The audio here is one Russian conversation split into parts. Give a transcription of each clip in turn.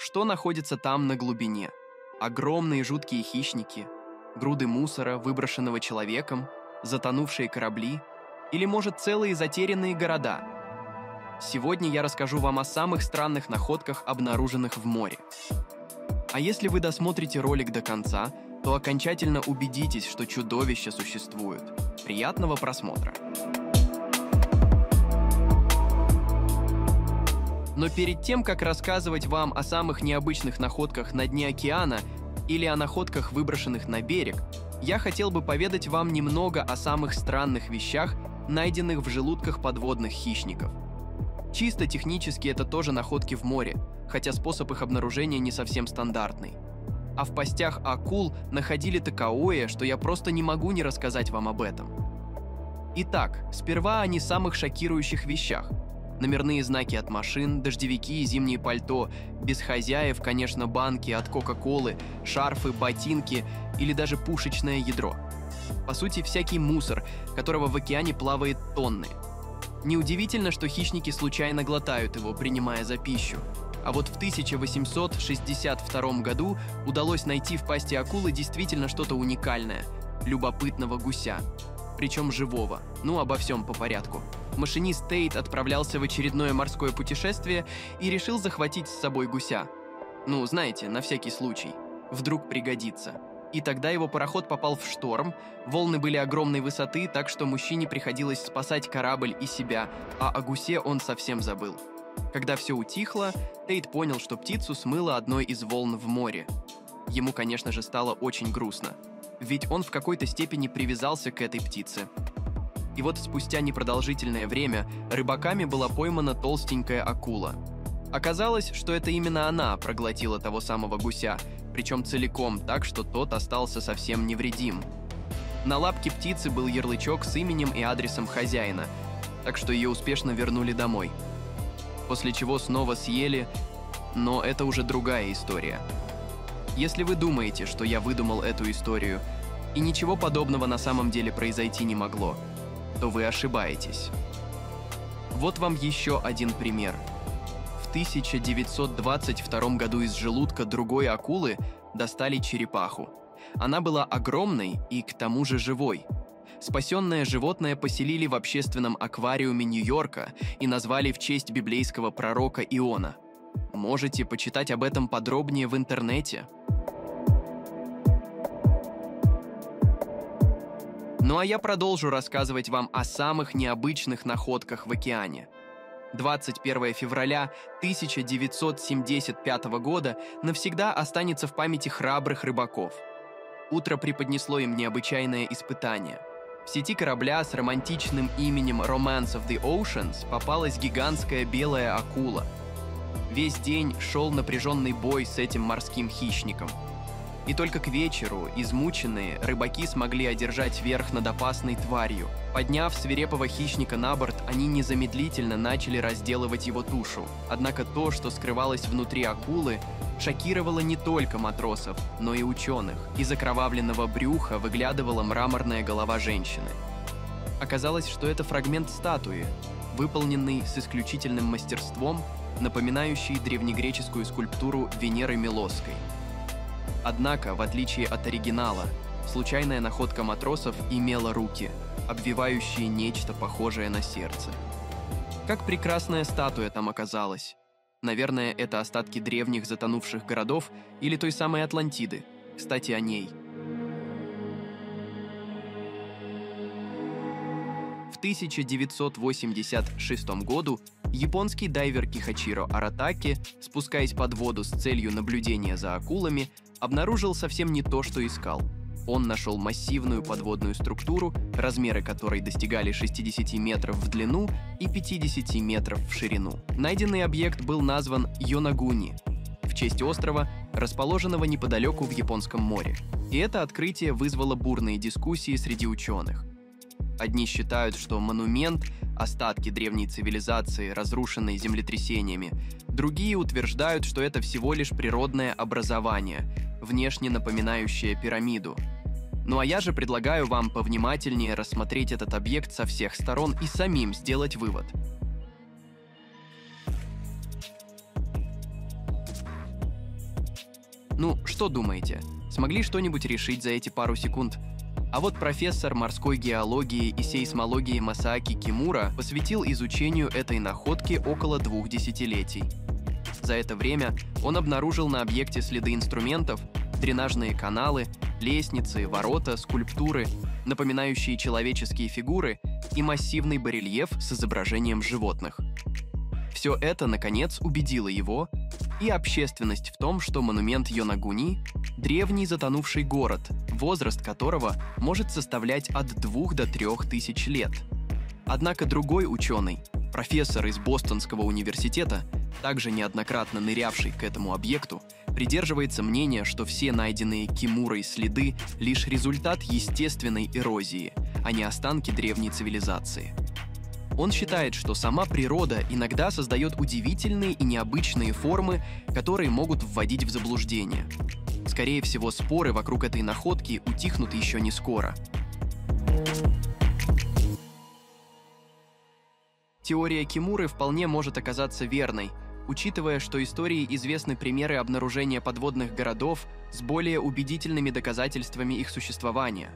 Что находится там на глубине? Огромные жуткие хищники, груды мусора, выброшенного человеком, затонувшие корабли или, может, целые затерянные города? Сегодня я расскажу вам о самых странных находках, обнаруженных в море. А если вы досмотрите ролик до конца, то окончательно убедитесь, что чудовища существуют. Приятного просмотра! Но перед тем, как рассказывать вам о самых необычных находках на дне океана или о находках, выброшенных на берег, я хотел бы поведать вам немного о самых странных вещах, найденных в желудках подводных хищников. Чисто технически это тоже находки в море, хотя способ их обнаружения не совсем стандартный. А в пастях акул находили такое, что я просто не могу не рассказать вам об этом. Итак, сперва о не самых шокирующих вещах. Номерные знаки от машин, дождевики, зимние пальто, без хозяев, конечно, банки от Кока-Колы, шарфы, ботинки или даже пушечное ядро. По сути, всякий мусор, которого в океане плавает тонны. Неудивительно, что хищники случайно глотают его, принимая за пищу. А вот в 1862 году удалось найти в пасти акулы действительно что-то уникальное – любопытного гуся. Причем живого. Ну, обо всем по порядку. Машинист Тейт отправлялся в очередное морское путешествие и решил захватить с собой гуся. Ну, знаете, на всякий случай. Вдруг пригодится. И тогда его пароход попал в шторм, волны были огромной высоты, так что мужчине приходилось спасать корабль и себя, а о гусе он совсем забыл. Когда все утихло, Тейт понял, что птицу смыло одной из волн в море. Ему, конечно же, стало очень грустно. Ведь он в какой-то степени привязался к этой птице. И вот спустя непродолжительное время рыбаками была поймана толстенькая акула. Оказалось, что это именно она проглотила того самого гуся, причем целиком, так что тот остался совсем невредим. На лапке птицы был ярлычок с именем и адресом хозяина, так что ее успешно вернули домой. После чего снова съели, но это уже другая история. Если вы думаете, что я выдумал эту историю, и ничего подобного на самом деле произойти не могло, то вы ошибаетесь. Вот вам еще один пример. В 1922 году из желудка другой акулы достали черепаху. Она была огромной и к тому же живой. Спасенное животное поселили в общественном аквариуме Нью-Йорка и назвали в честь библейского пророка Иона. Можете почитать об этом подробнее в интернете. Ну а я продолжу рассказывать вам о самых необычных находках в океане. 21 февраля 1975 года навсегда останется в памяти храбрых рыбаков. Утро преподнесло им необычайное испытание. В сети корабля с романтичным именем Romance of the Oceans попалась гигантская белая акула. Весь день шел напряженный бой с этим морским хищником. И только к вечеру, измученные, рыбаки смогли одержать верх над опасной тварью. Подняв свирепого хищника на борт, они незамедлительно начали разделывать его тушу. Однако то, что скрывалось внутри акулы, шокировало не только матросов, но и ученых. Из окровавленного брюха выглядывала мраморная голова женщины. Оказалось, что это фрагмент статуи, выполненный с исключительным мастерством, напоминающий древнегреческую скульптуру Венеры Милосской. Однако, в отличие от оригинала, случайная находка матросов имела руки, обвивающие нечто похожее на сердце. Как прекрасная статуя там оказалась. Наверное, это остатки древних затонувших городов или той самой Атлантиды. Кстати, о ней. В 1986 году японский дайвер Кихачиро Аратаки, спускаясь под воду с целью наблюдения за акулами, обнаружил совсем не то, что искал. Он нашел массивную подводную структуру, размеры которой достигали 60 метров в длину и 50 метров в ширину. Найденный объект был назван Йонагуни, в честь острова, расположенного неподалеку в Японском море. И это открытие вызвало бурные дискуссии среди ученых. Одни считают, что монумент – остатки древней цивилизации, разрушенной землетрясениями. Другие утверждают, что это всего лишь природное образование, внешне напоминающее пирамиду. Ну а я же предлагаю вам повнимательнее рассмотреть этот объект со всех сторон и самим сделать вывод. Ну, что думаете? Смогли что-нибудь решить за эти пару секунд? А вот профессор морской геологии и сейсмологии Масааки Кимура посвятил изучению этой находки около 2 десятилетий. За это время он обнаружил на объекте следы инструментов, дренажные каналы, лестницы, ворота, скульптуры, напоминающие человеческие фигуры, и массивный барельеф с изображением животных. Все это, наконец, убедило его и общественность в том, что монумент Йонагуни – древний затонувший город, возраст которого может составлять от 2 до 3 тысяч лет. Однако другой ученый, профессор из Бостонского университета, также неоднократно нырявший к этому объекту, придерживается мнения, что все найденные Кимурой следы – лишь результат естественной эрозии, а не останки древней цивилизации. Он считает, что сама природа иногда создает удивительные и необычные формы, которые могут вводить в заблуждение. Скорее всего, споры вокруг этой находки утихнут еще не скоро. Теория Кимуры вполне может оказаться верной, учитывая, что истории известны примеры обнаружения подводных городов с более убедительными доказательствами их существования.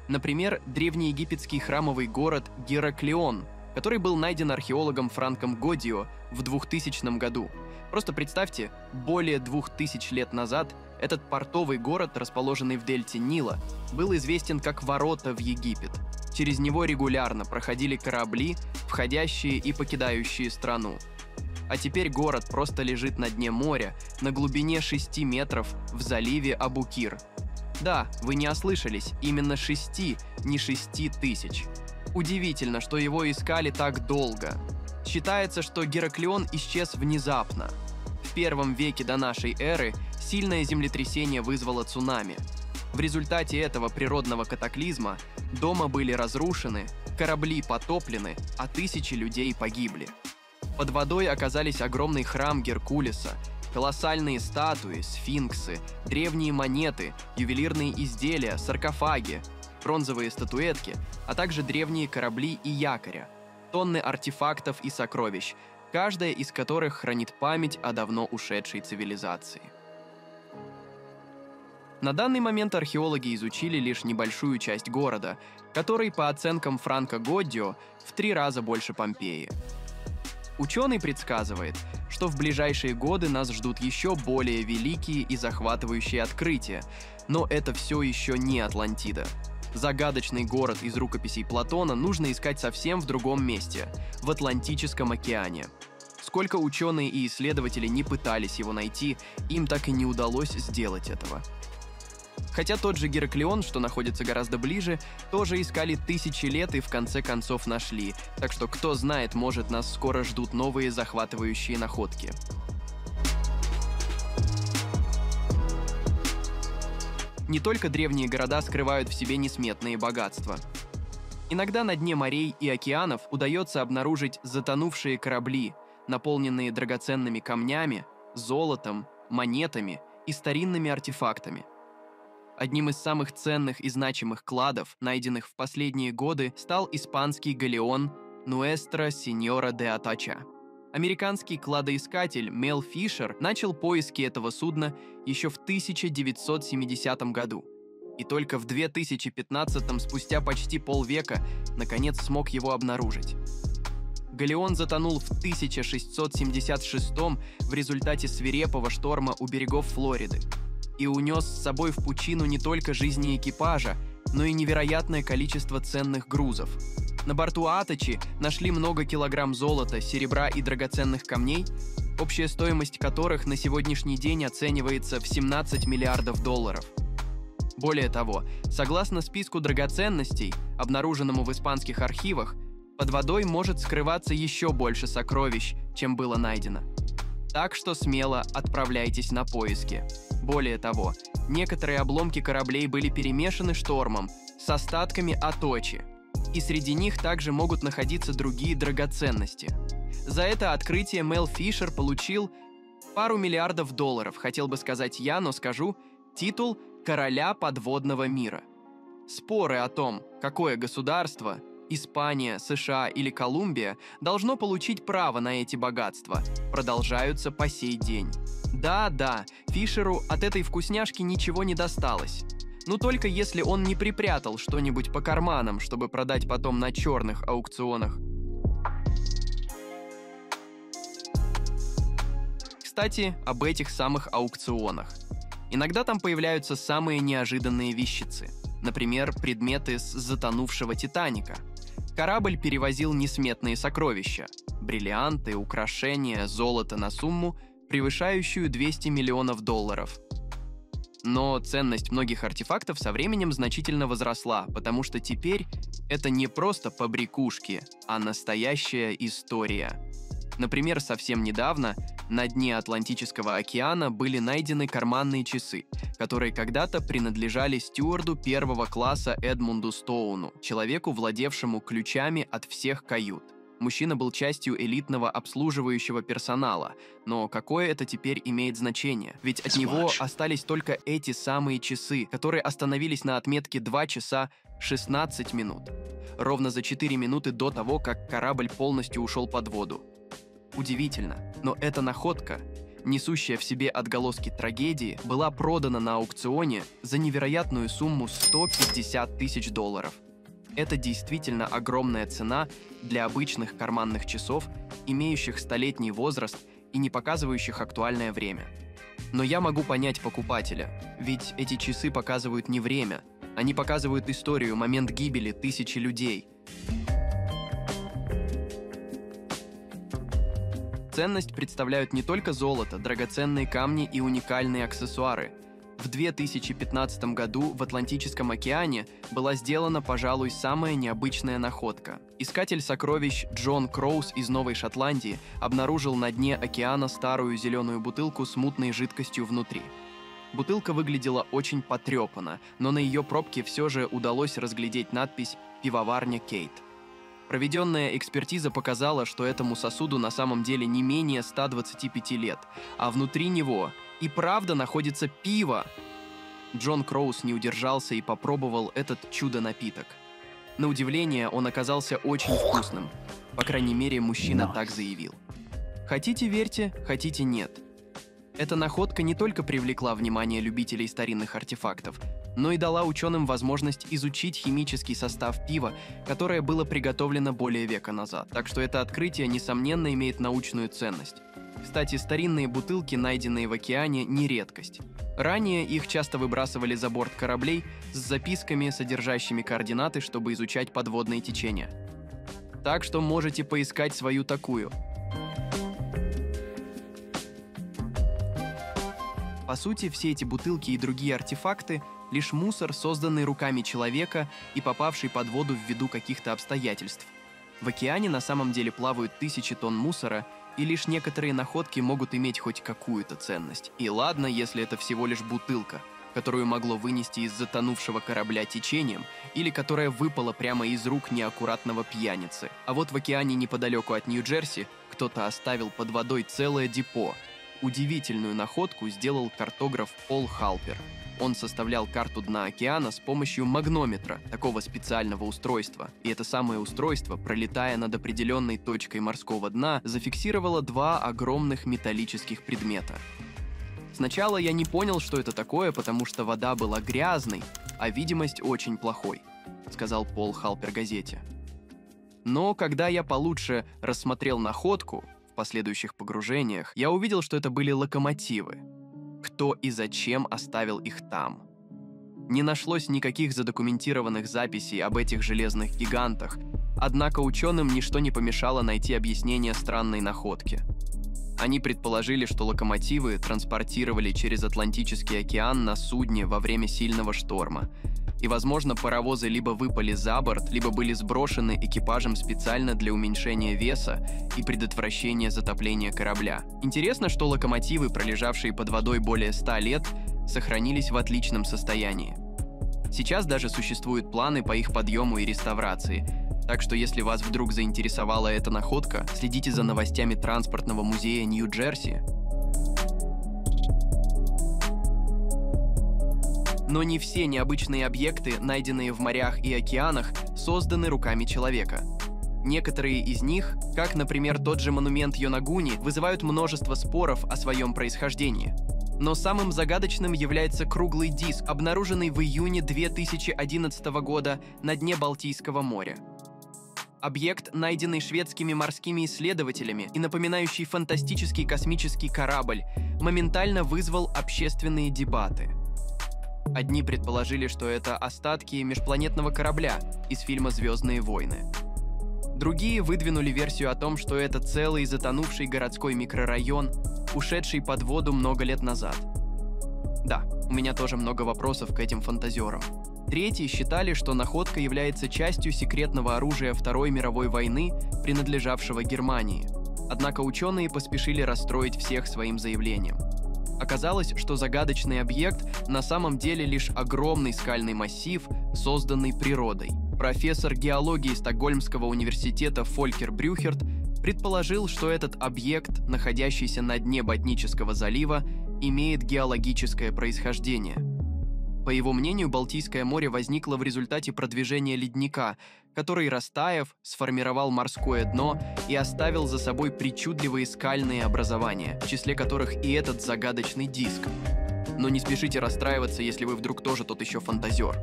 Например, древнеегипетский храмовый город Гераклеон, который был найден археологом Франком Годио в 2000 году. Просто представьте, более 2000 лет назад этот портовый город, расположенный в дельте Нила, был известен как «Ворота в Египет». Через него регулярно проходили корабли, входящие и покидающие страну. А теперь город просто лежит на дне моря, на глубине 6 метров в заливе Абукир. Да, вы не ослышались, именно 6, не 6000. Удивительно, что его искали так долго. Считается, что Гераклеон исчез внезапно. В 1 веке до нашей эры сильное землетрясение вызвало цунами. В результате этого природного катаклизма дома были разрушены, корабли потоплены, а тысячи людей погибли. Под водой оказались огромный храм Геркулеса, колоссальные статуи, сфинксы, древние монеты, ювелирные изделия, саркофаги, бронзовые статуэтки, а также древние корабли и якоря, тонны артефактов и сокровищ, каждая из которых хранит память о давно ушедшей цивилизации. На данный момент археологи изучили лишь небольшую часть города, который, по оценкам Франка Годдио, в 3 раза больше Помпеи. Ученый предсказывает, что в ближайшие годы нас ждут еще более великие и захватывающие открытия, но это все еще не Атлантида. Загадочный город из рукописей Платона нужно искать совсем в другом месте – в Атлантическом океане. Сколько ученые и исследователи не пытались его найти, им так и не удалось сделать этого. Хотя тот же Гераклеон, что находится гораздо ближе, тоже искали тысячи лет и в конце концов нашли, так что кто знает, может, нас скоро ждут новые захватывающие находки. Не только древние города скрывают в себе несметные богатства. Иногда на дне морей и океанов удается обнаружить затонувшие корабли, наполненные драгоценными камнями, золотом, монетами и старинными артефактами. Одним из самых ценных и значимых кладов, найденных в последние годы, стал испанский галеон Nuestra Señora de Atocha. Американский кладоискатель Мел Фишер начал поиски этого судна еще в 1970 году. И только в 2015, спустя почти полвека, наконец смог его обнаружить. Галеон затонул в 1676 в результате свирепого шторма у берегов Флориды и унес с собой в пучину не только жизни экипажа, но и невероятное количество ценных грузов. На борту Аточи нашли много килограмм золота, серебра и драгоценных камней, общая стоимость которых на сегодняшний день оценивается в $17 миллиардов. Более того, согласно списку драгоценностей, обнаруженному в испанских архивах, под водой может скрываться еще больше сокровищ, чем было найдено. Так что смело отправляйтесь на поиски. Более того, некоторые обломки кораблей были перемешаны штормом с остатками Аточи, и среди них также могут находиться другие драгоценности. За это открытие Мел Фишер получил пару миллиардов долларов, хотел бы сказать я, но скажу, титул «Короля подводного мира». Споры о том, какое государство, Испания, США или Колумбия должно получить право на эти богатства, продолжаются по сей день. Да, Фишеру от этой вкусняшки ничего не досталось. Но только если он не припрятал что-нибудь по карманам, чтобы продать потом на черных аукционах. Кстати, об этих самых аукционах. Иногда там появляются самые неожиданные вещицы. Например, предметы с затонувшего «Титаника». Корабль перевозил несметные сокровища – бриллианты, украшения, золото на сумму, превышающую $200 миллионов. Но ценность многих артефактов со временем значительно возросла, потому что теперь это не просто побрякушки, а настоящая история. Например, совсем недавно на дне Атлантического океана были найдены карманные часы, которые когда-то принадлежали стюарду первого класса Эдмунду Стоуну, человеку, владевшему ключами от всех кают. Мужчина был частью элитного обслуживающего персонала, но какое это теперь имеет значение? Ведь от него остались только эти самые часы, которые остановились на отметке 2 часа 16 минут. Ровно за 4 минуты до того, как корабль полностью ушел под воду. Удивительно, но эта находка, несущая в себе отголоски трагедии, была продана на аукционе за невероятную сумму $150 тысяч. Это действительно огромная цена для обычных карманных часов, имеющих столетний возраст и не показывающих актуальное время. Но я могу понять покупателя, ведь эти часы показывают не время, они показывают историю, момент гибели тысячи людей. Ценность представляют не только золото, драгоценные камни и уникальные аксессуары. В 2015 году в Атлантическом океане была сделана, пожалуй, самая необычная находка. Искатель сокровищ Джон Кроуз из Новой Шотландии обнаружил на дне океана старую зеленую бутылку с мутной жидкостью внутри. Бутылка выглядела очень потрепанно, но на ее пробке все же удалось разглядеть надпись «Пивоварня Кейт». Проведенная экспертиза показала, что этому сосуду на самом деле не менее 125 лет, а внутри него и правда находится пиво. Джон Кроуз не удержался и попробовал этот чудо-напиток. На удивление, он оказался очень вкусным. По крайней мере, мужчина так заявил. Хотите верьте, хотите нет. Эта находка не только привлекла внимание любителей старинных артефактов, но и дала ученым возможность изучить химический состав пива, которое было приготовлено более века назад. Так что это открытие, несомненно, имеет научную ценность. Кстати, старинные бутылки, найденные в океане, не редкость. Ранее их часто выбрасывали за борт кораблей с записками, содержащими координаты, чтобы изучать подводные течения. Так что можете поискать свою такую. По сути, все эти бутылки и другие артефакты – лишь мусор, созданный руками человека и попавший под воду ввиду каких-то обстоятельств. В океане на самом деле плавают тысячи тонн мусора, и лишь некоторые находки могут иметь хоть какую-то ценность. И ладно, если это всего лишь бутылка, которую могло вынести из затонувшего корабля течением, или которая выпала прямо из рук неаккуратного пьяницы. А вот в океане неподалеку от Нью-Джерси кто-то оставил под водой целое депо. Удивительную находку сделал картограф Пол Халпер. Он составлял карту дна океана с помощью магнометра, такого специального устройства. И это самое устройство, пролетая над определенной точкой морского дна, зафиксировало 2 огромных металлических предмета. Сначала я не понял, что это такое, потому что вода была грязной, а видимость очень плохой, сказал Пол Халпер газете. Но когда я получше рассмотрел находку, в последующих погружениях, я увидел, что это были локомотивы. Кто и зачем оставил их там? Не нашлось никаких задокументированных записей об этих железных гигантах, однако ученым ничто не помешало найти объяснение странной находки. Они предположили, что локомотивы транспортировали через Атлантический океан на судне во время сильного шторма. И, возможно, паровозы либо выпали за борт, либо были сброшены экипажем специально для уменьшения веса и предотвращения затопления корабля. Интересно, что локомотивы, пролежавшие под водой более 100 лет, сохранились в отличном состоянии. Сейчас даже существуют планы по их подъему и реставрации. Так что если вас вдруг заинтересовала эта находка, следите за новостями транспортного музея Нью-Джерси. Но не все необычные объекты, найденные в морях и океанах, созданы руками человека. Некоторые из них, как, например, тот же монумент Йонагуни, вызывают множество споров о своем происхождении. Но самым загадочным является круглый диск, обнаруженный в июне 2011 года на дне Балтийского моря. Объект, найденный шведскими морскими исследователями и напоминающий фантастический космический корабль, моментально вызвал общественные дебаты. Одни предположили, что это остатки межпланетного корабля из фильма «Звездные войны». Другие выдвинули версию о том, что это целый затонувший городской микрорайон, ушедший под воду много лет назад. Да, у меня тоже много вопросов к этим фантазерам. Третьи считали, что находка является частью секретного оружия Второй мировой войны, принадлежавшего Германии. Однако ученые поспешили расстроить всех своим заявлением. Оказалось, что загадочный объект на самом деле лишь огромный скальный массив, созданный природой. Профессор геологии Стокгольмского университета Фолькер Брюхерт предположил, что этот объект, находящийся на дне Ботнического залива, имеет геологическое происхождение. По его мнению, Балтийское море возникло в результате продвижения ледника, который, растаяв, сформировал морское дно и оставил за собой причудливые скальные образования, в числе которых и этот загадочный диск. Но не спешите расстраиваться, если вы вдруг тоже тот еще фантазер.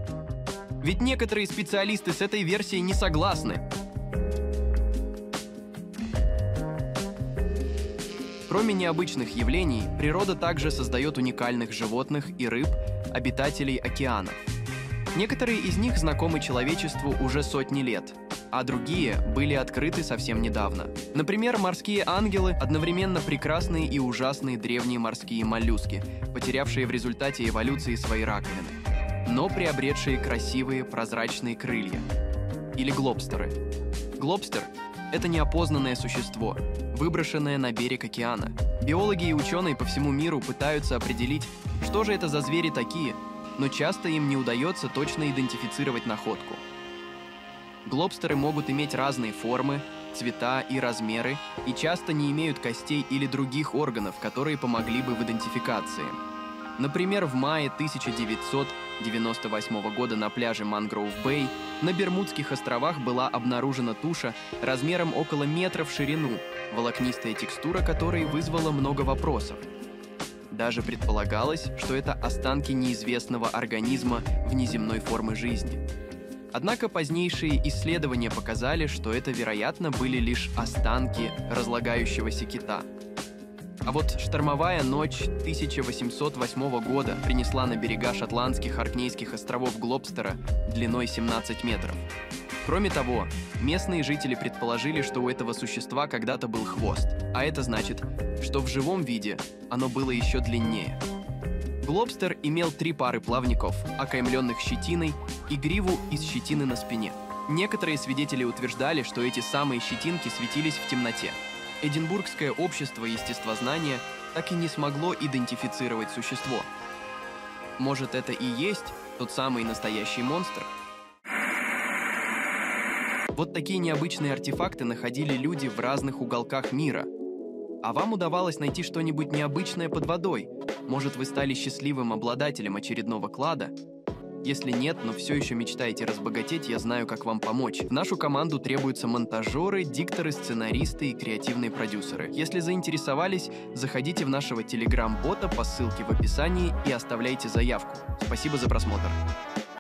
Ведь некоторые специалисты с этой версией не согласны. Кроме необычных явлений, природа также создает уникальных животных и рыб, обитателей океанов. Некоторые из них знакомы человечеству уже сотни лет, а другие были открыты совсем недавно. Например, морские ангелы – одновременно прекрасные и ужасные древние морские моллюски, потерявшие в результате эволюции свои раковины, но приобретшие красивые прозрачные крылья. Или глобстеры. Глобстер – это неопознанное существо, выброшенное на берег океана. Биологи и ученые по всему миру пытаются определить, что же это за звери такие, но часто им не удается точно идентифицировать находку. Глобстеры могут иметь разные формы, цвета и размеры, и часто не имеют костей или других органов, которые помогли бы в идентификации. Например, в мае 1998 года на пляже Мангроув-Бэй на Бермудских островах была обнаружена туша размером около метра в ширину, волокнистая текстура которой вызвала много вопросов. Даже предполагалось, что это останки неизвестного организма внеземной формы жизни. Однако позднейшие исследования показали, что это, вероятно, были лишь останки разлагающегося кита. А вот штормовая ночь 1808 года принесла на берега шотландских Оркнейских островов глобстера длиной 17 метров. Кроме того, местные жители предположили, что у этого существа когда-то был хвост, а это значит, что в живом виде оно было еще длиннее. Глобстер имел 3 пары плавников, окаймленных щетиной, и гриву из щетины на спине. Некоторые свидетели утверждали, что эти самые щетинки светились в темноте. Эдинбургское общество естествознания так и не смогло идентифицировать существо. Может, это и есть тот самый настоящий монстр? Вот такие необычные артефакты находили люди в разных уголках мира. А вам удавалось найти что-нибудь необычное под водой? Может, вы стали счастливым обладателем очередного клада? Если нет, но все еще мечтаете разбогатеть, я знаю, как вам помочь. В нашу команду требуются монтажеры, дикторы, сценаристы и креативные продюсеры. Если заинтересовались, заходите в нашего телеграм-бота по ссылке в описании и оставляйте заявку. Спасибо за просмотр.